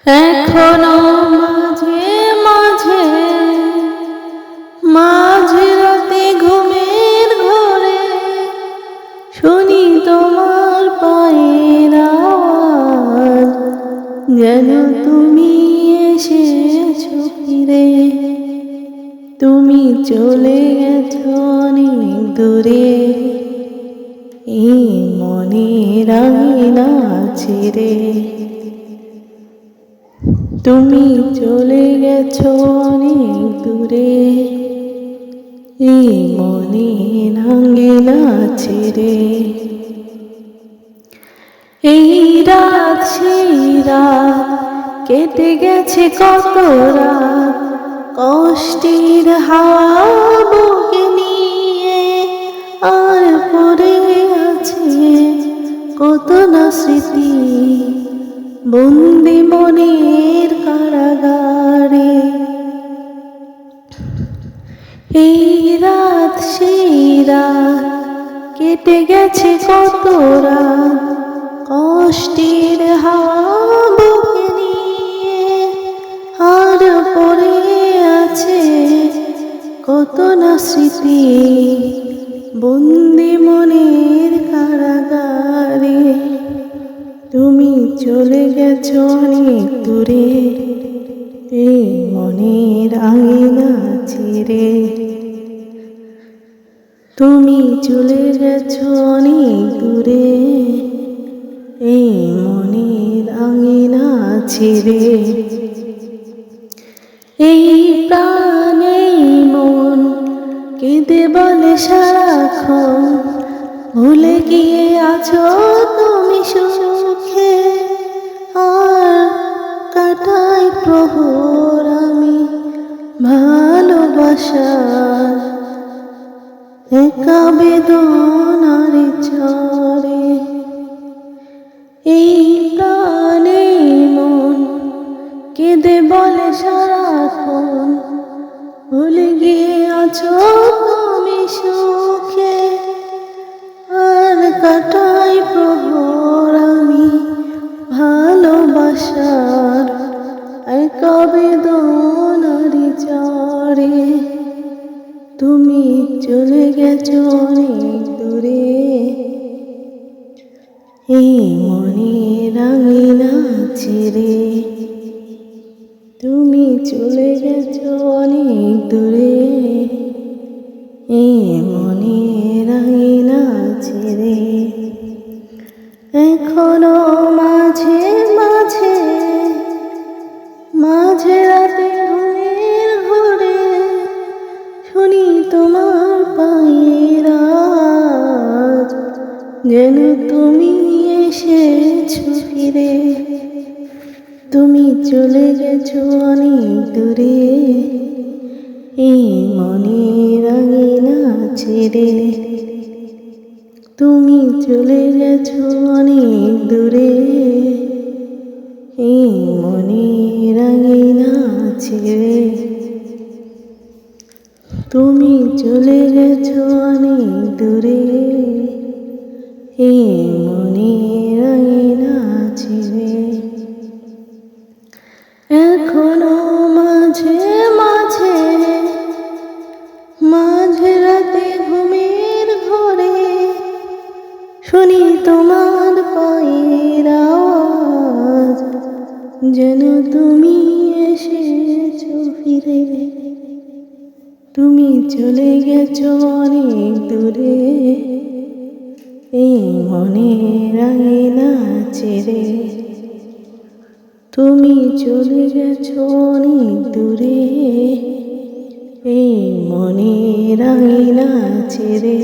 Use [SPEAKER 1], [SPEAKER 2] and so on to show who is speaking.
[SPEAKER 1] এখনো মাঝে মাঝে মাঝে রাতে ঘুমের ঘরে শুনি তোমার পায়ের আওয়াজ, যেন তুমি এসেছো ফিরে। তুমি চলে গেছো অনেক দূরে, এই মনের আঙিনা ছেড়ে। তুমি চলে গেছো অনেক দূরে, এই মনের আঙিনা ছেড়ে। এই রাত সেই রাত কেটে গেছে কত রাত, কষ্টের হাওয়া বুকে নিয়ে, আর পড়ে আছে কত না স্মৃতি বন্দি মনের কারাগারে। এই রাত সেই রাত কেটে গেছে কত রাত, কষ্টের হাওয়া বুকে নিয়ে, আর পড়ে আছে কত না স্মৃতি বন্দি মনের কারাগারে। তুমি চলে গেছো অনেক দূরে, এই মনের আঙিনা ছেড়ে। তুমি চলে গেছো অনেক দূরে, এই মনের আঙিনা ছেড়ে। এই প্রাণ এই মন কেঁদে বলে সারাক্ষণ, ভুলে গিয়ে আছো তুমি সুখে। আর কাটাই প্রহর আমি ভালোবাসার একা বেদনার চরে। এই প্রাণে মন কেঁদে বলে সারাক্ষণ, ভুলে গিয়ে আছো তুমি সুখে। আর কাটাই প্রহর আমি ভালোবাসার একা বেদনার চরে। তুমি চলে গেছো অনেক দূরে, এই মনের আঙিনা ছেড়ে। তুমি চলে গেছো অনেক দূরে, এই মনের আঙিনা ছেড়ে। এখনো মাঝে মাঝে মাঝে রাতে ঘুমের ঘরে শুনি তোমার পায়ের আওয়াজ, যেন তুমি এসেছো ফিরে। তুমি চলে গেছো অনেক দূরে, এই মনের আঙিনা ছেড়ে। তুমি চলে গেছো অনেক দূরে, এই মনের আঙিনা ছেড়ে। তুমি চলে গেছো অনেক দূরে, এই মনের আঙিনা ছেড়ে। এখনো মাঝে মাঝে মাঝে রাতে ঘুমের ঘরে শুনি তোমার পায়ের আওয়াজ, যেন তুমি এসেছো ফিরে। তুমি চলে গেছো অনেক দূরে, এই মনের আঙিনা ছেড়ে। তুমি চলে গেছো অনেক দূরে, এই মনের আঙিনা ছেড়ে।